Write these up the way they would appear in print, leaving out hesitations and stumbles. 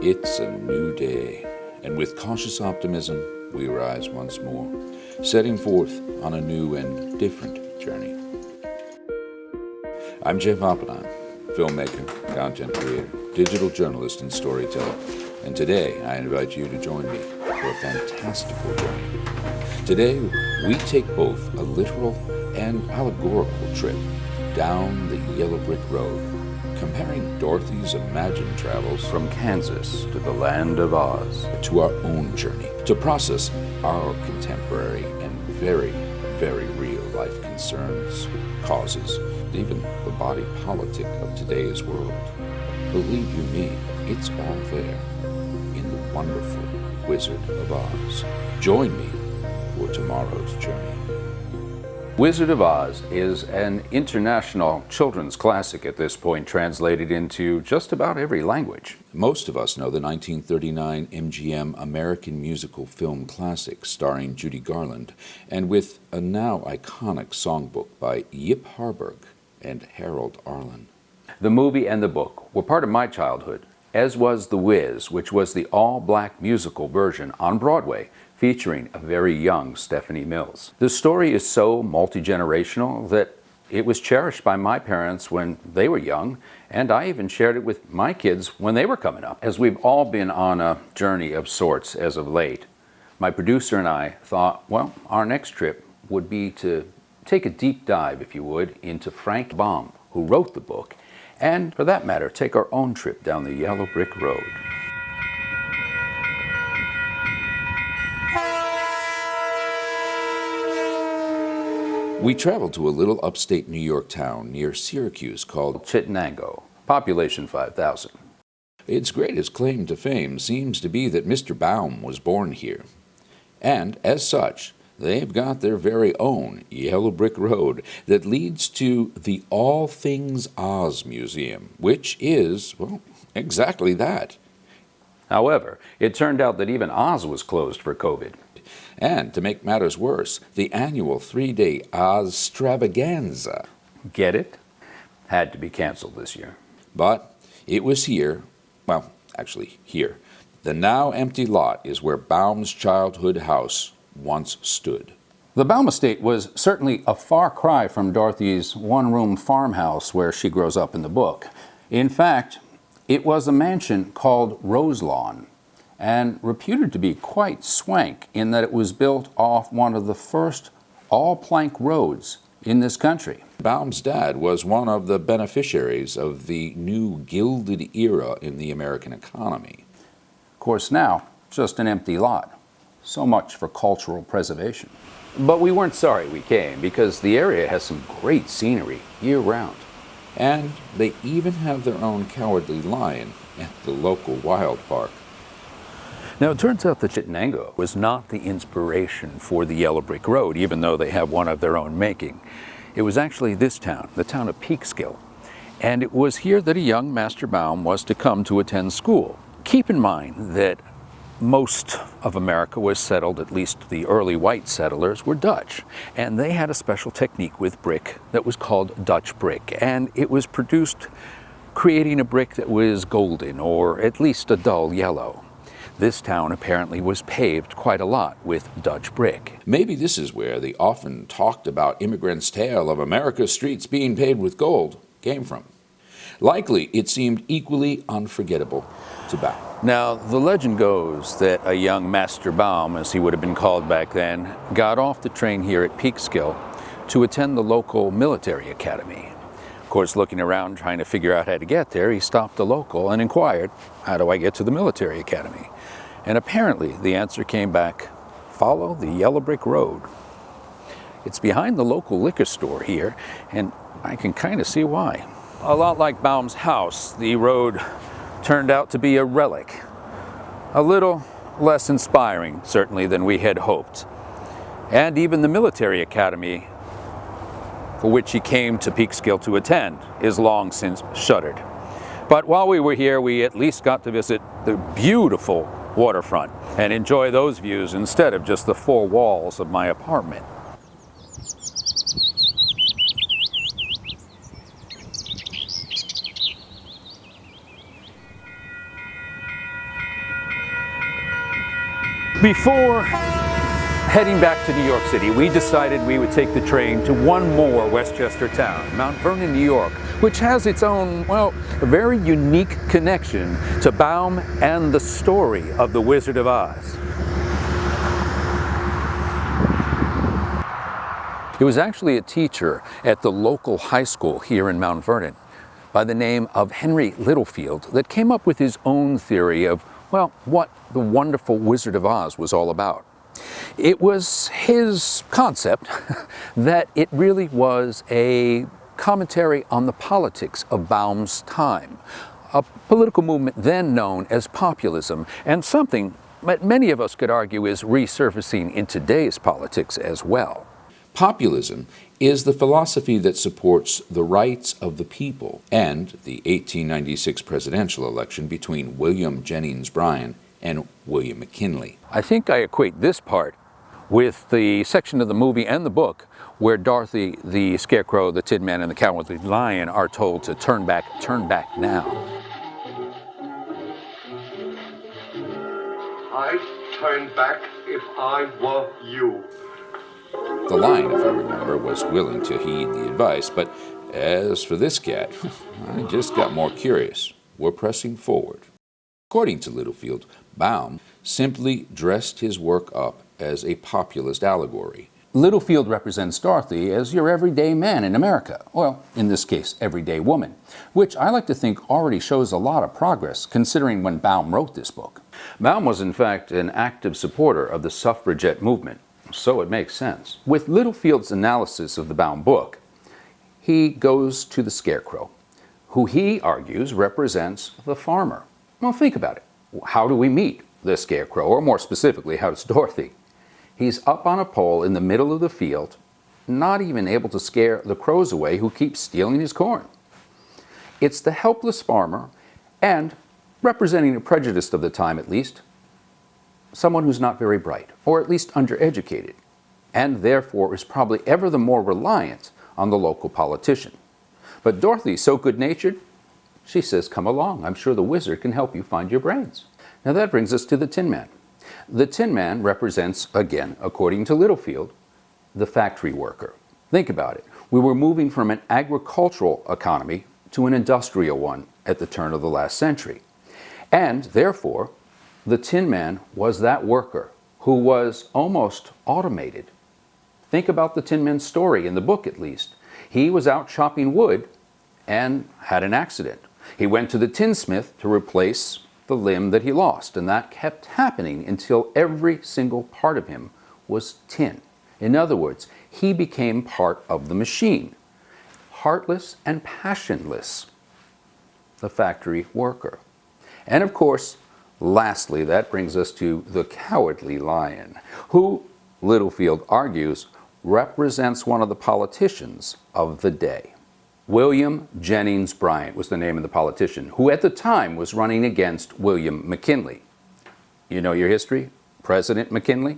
It's a new day, and with cautious optimism, we rise once more, setting forth on a new and different journey. I'm Jeff Oppenheim, filmmaker, content creator, digital journalist, and storyteller, and today I invite you to join me for a fantastical journey. Today, we take both a literal and allegorical trip down the yellow brick road, comparing Dorothy's imagined travels from Kansas to the land of Oz to our own journey, to process our contemporary and very, very real life concerns, causes, even the body politic of today's world. Believe you me, it's all there in the wonderful Wizard of Oz. Join me for tomorrow's journey. Wizard of Oz is an international children's classic at this point, translated into just about every language. Most of us know the 1939 MGM American musical film classic starring Judy Garland, and with a now iconic songbook by Yip Harburg and Harold Arlen. The movie and the book were part of my childhood, as was The Wiz, which was the all-black musical version on Broadway, featuring a very young Stephanie Mills. The story is so multi-generational that it was cherished by my parents when they were young, and I even shared it with my kids when they were coming up. As we've all been on a journey of sorts as of late, my producer and I thought, well, our next trip would be to take a deep dive, if you would, into Frank Baum, who wrote the book, and for that matter, take our own trip down the yellow brick road. We traveled to a little upstate New York town near Syracuse called Chittenango, population 5,000. Its greatest claim to fame seems to be that Mr. Baum was born here. And as such, they've got their very own yellow brick road that leads to the All Things Oz Museum, which is, well, exactly that. However, it turned out that even Oz was closed for COVID. And to make matters worse, the annual 3-day Ozstravaganza, get it? Had to be canceled this year. But it was here, well, actually here. The now empty lot is where Baum's childhood house once stood. The Baum estate was certainly a far cry from Dorothy's one-room farmhouse where she grows up in the book. In fact, it was a mansion called Roselawn, and reputed to be quite swank in that it was built off one of the first all-plank roads in this country. Baum's dad was one of the beneficiaries of the new Gilded era in the American economy. Of course now, just an empty lot. So much for cultural preservation. But we weren't sorry we came, because the area has some great scenery year-round. And they even have their own cowardly lion at the local wild park. Now, it turns out that Chittenango was not the inspiration for the yellow brick road, even though they have one of their own making. It was actually this town, the town of Peekskill. And it was here that a young Master Baum was to come to attend school. Keep in mind that most of America was settled, at least the early white settlers were Dutch, and they had a special technique with brick that was called Dutch brick, and it was produced creating a brick that was golden, or at least a dull yellow. This town apparently was paved quite a lot with Dutch brick. Maybe this is where the often talked about immigrant's tale of America's streets being paved with gold came from. Likely, it seemed equally unforgettable to Baum. Now, the legend goes that a young Master Baum, as he would have been called back then, got off the train here at Peekskill to attend the local military academy. Of course, looking around trying to figure out how to get there, he stopped a local and inquired, "How do I get to the military academy?" And apparently the answer came back, "Follow the yellow brick road." It's behind the local liquor store here, and I can kind of see why. A lot like Baum's house, the road turned out to be a relic. A little less inspiring, certainly, than we had hoped. And even the military academy, for which he came to Peekskill to attend, is long since shuttered. But while we were here, we at least got to visit the beautiful waterfront and enjoy those views instead of just the four walls of my apartment. Before heading back to New York City, we decided we would take the train to one more Westchester town, Mount Vernon, New York, which has its own, well, a very unique connection to Baum and the story of the Wizard of Oz. It was actually a teacher at the local high school here in Mount Vernon by the name of Henry Littlefield that came up with his own theory of, well, what the wonderful Wizard of Oz was all about. It was his concept that it really was a commentary on the politics of Baum's time, a political movement then known as populism, and something that many of us could argue is resurfacing in today's politics as well. Populism is the philosophy that supports the rights of the people, and the 1896 presidential election between William Jennings Bryan and William McKinley. I think I equate this part with the section of the movie and the book where Dorothy, the Scarecrow, the Tin Man, and the Cowardly Lion are told to turn back now. I'd turn back if I were you. The line, if I remember, was willing to heed the advice, but as for this cat, I just got more curious. We're pressing forward. According to Littlefield, Baum simply dressed his work up as a populist allegory. Littlefield represents Dorothy as your everyday man in America, well, in this case, everyday woman, which I like to think already shows a lot of progress considering when Baum wrote this book. Baum was in fact an active supporter of the suffragette movement, so it makes sense. With Littlefield's analysis of the Baum book, he goes to the Scarecrow, who he argues represents the farmer. Well, think about it. How do we meet the Scarecrow, or more specifically, how does Dorothy? He's up on a pole in the middle of the field, not even able to scare the crows away who keep stealing his corn. It's the helpless farmer, and, representing the prejudice of the time at least, someone who's not very bright, or at least undereducated, and therefore is probably ever the more reliant on the local politician. But Dorothy's so good-natured, she says, "Come along, I'm sure the wizard can help you find your brains." Now that brings us to the Tin Man. The Tin Man represents, again, according to Littlefield, the factory worker. Think about it. We were moving from an agricultural economy to an industrial one at the turn of the last century. And therefore, the Tin Man was that worker who was almost automated. Think about the Tin Man's story, in the book at least. He was out chopping wood and had an accident. He went to the tinsmith to replace the limb that he lost, and that kept happening until every single part of him was tin. In other words, he became part of the machine, heartless and passionless, the factory worker. And of course, lastly, that brings us to the Cowardly Lion, who, Littlefield argues, represents one of the politicians of the day. William Jennings Bryan was the name of the politician, who at the time was running against William McKinley. You know your history? President McKinley?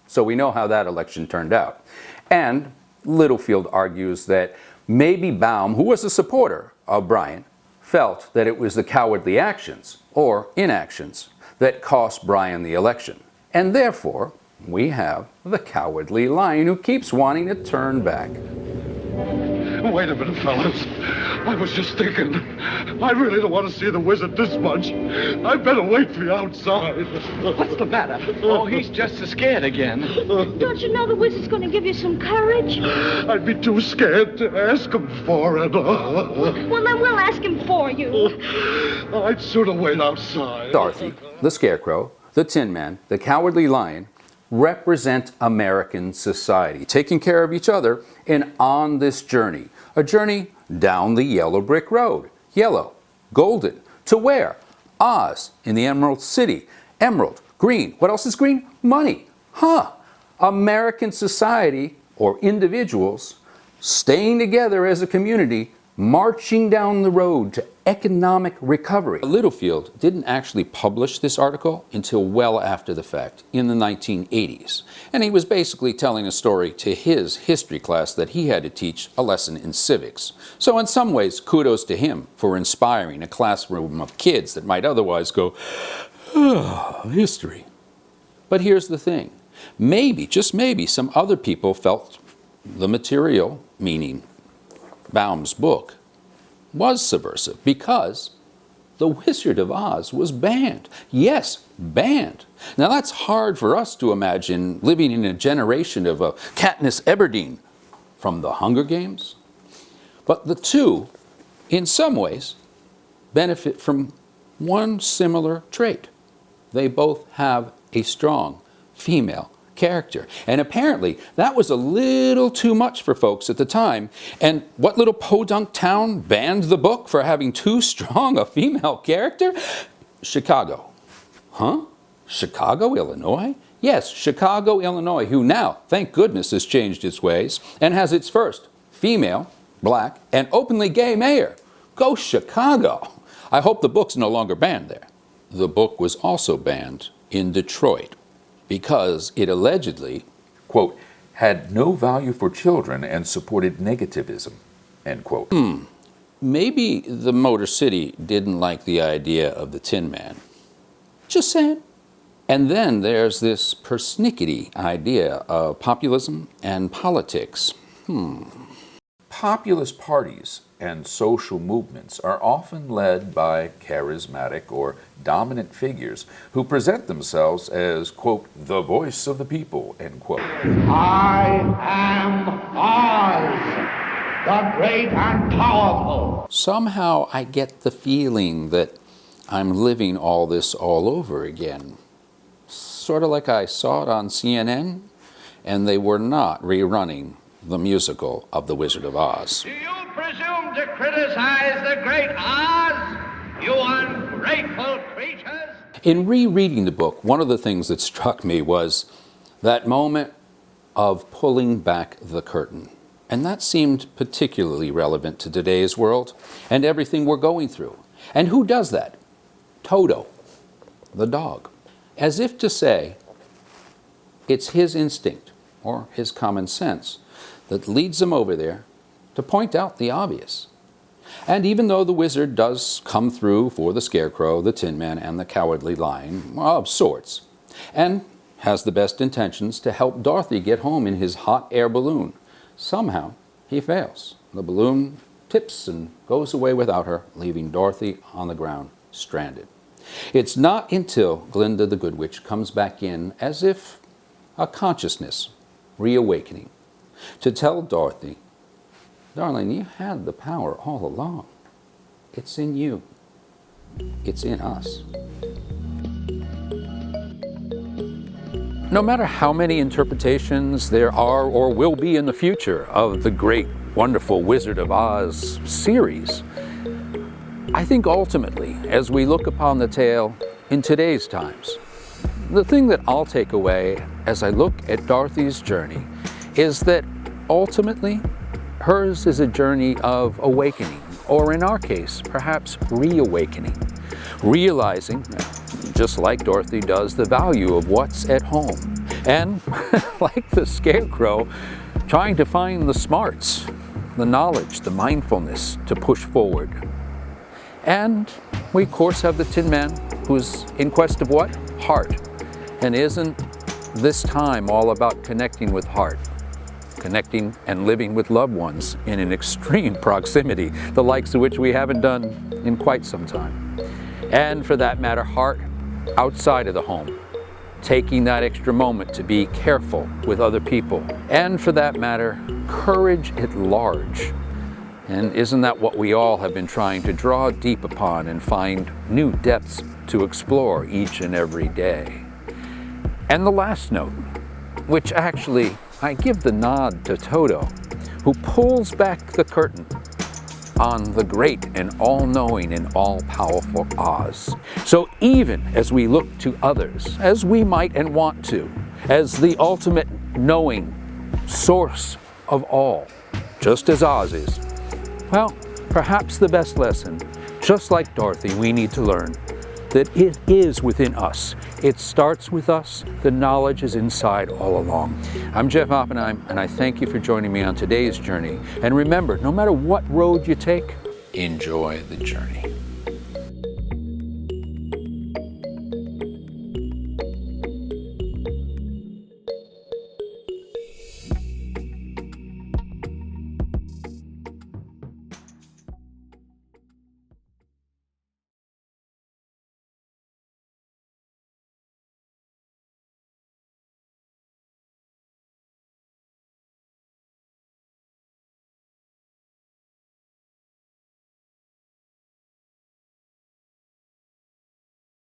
So we know how that election turned out. And Littlefield argues that maybe Baum, who was a supporter of Bryan, felt that it was the cowardly actions, or inactions, that cost Bryan the election. And therefore, we have the Cowardly Lion who keeps wanting to turn back. Wait a minute, fellas. I was just thinking. I really don't want to see the wizard this much. I better wait for you outside. What's the matter? Oh, he's just as scared again. Don't you know the wizard's going to give you some courage? I'd be too scared to ask him for it. Well, then we'll ask him for you. I'd sooner wait outside. Dorothy, the Scarecrow, the Tin Man, the Cowardly Lion represent American society, taking care of each other and on this journey. A journey down the yellow brick road. Yellow, golden, to where? Oz, in the Emerald City. Emerald, green. What else is green? Money. American society, or individuals, staying together as a community, marching down the road to economic recovery. Littlefield didn't actually publish this article until well after the fact, in the 1980s. And he was basically telling a story to his history class that he had to teach a lesson in civics. So in some ways, kudos to him for inspiring a classroom of kids that might otherwise go, history. But here's the thing. Maybe, just maybe, some other people felt the material, meaning Baum's book, was subversive because The Wizard of Oz was banned. Yes, banned. Now that's hard for us to imagine, living in a generation of Katniss Everdeen from the Hunger Games. But the two, in some ways, benefit from one similar trait. They both have a strong female character. And apparently that was a little too much for folks at the time. And what little podunk town banned the book for having too strong a female character? Chicago. Huh? Chicago, Illinois? Yes, Chicago, Illinois, who now, thank goodness, has changed its ways and has its first female, black, and openly gay mayor. Go Chicago! I hope the book's no longer banned there. The book was also banned in Detroit because it allegedly, quote, had no value for children and supported negativism, end quote. Maybe the Motor City didn't like the idea of the Tin Man. Just saying. And then there's this persnickety idea of populism and politics. Populist parties and social movements are often led by charismatic or dominant figures who present themselves as, quote, the voice of the people, end quote. I am Oz, the great and powerful. Somehow I get the feeling that I'm living all this all over again. Sort of like I saw it on CNN, and they were not rerunning the musical of The Wizard of Oz. Do you presume to criticize the great Oz, you ungrateful creatures? In rereading the book, one of the things that struck me was that moment of pulling back the curtain. And that seemed particularly relevant to today's world and everything we're going through. And who does that? Toto, the dog. As if to say, it's his instinct or his common sense that leads him over there to point out the obvious. And even though the wizard does come through for the Scarecrow, the Tin Man, and the Cowardly Lion, of sorts, and has the best intentions to help Dorothy get home in his hot air balloon, somehow he fails. The balloon tips and goes away without her, leaving Dorothy on the ground, stranded. It's not until Glinda the Good Witch comes back in as if a consciousness reawakening to tell Dorothy, darling, you had the power all along. It's in you. It's in us. No matter how many interpretations there are or will be in the future of the great, wonderful Wizard of Oz series, I think ultimately, as we look upon the tale in today's times, the thing that I'll take away as I look at Dorothy's journey is that ultimately hers is a journey of awakening, or in our case, perhaps reawakening, realizing, just like Dorothy does, the value of what's at home, and like the Scarecrow, trying to find the smarts, the knowledge, the mindfulness to push forward. And we of course have the Tin Man, who's in quest of what? Heart. And isn't this time all about connecting with heart? Connecting and living with loved ones in an extreme proximity, the likes of which we haven't done in quite some time. And for that matter, heart outside of the home, taking that extra moment to be careful with other people. And for that matter, courage at large. And isn't that what we all have been trying to draw deep upon and find new depths to explore each and every day? And the last note, which actually I give the nod to Toto, who pulls back the curtain on the great and all-knowing and all-powerful Oz. So even as we look to others, as we might and want to, as the ultimate knowing source of all, just as Oz is, well, perhaps the best lesson, just like Dorothy, we need to learn that it is within us. It starts with us. The knowledge is inside all along. I'm Jeff Oppenheim, and I thank you for joining me on today's journey. And remember, no matter what road you take, enjoy the journey.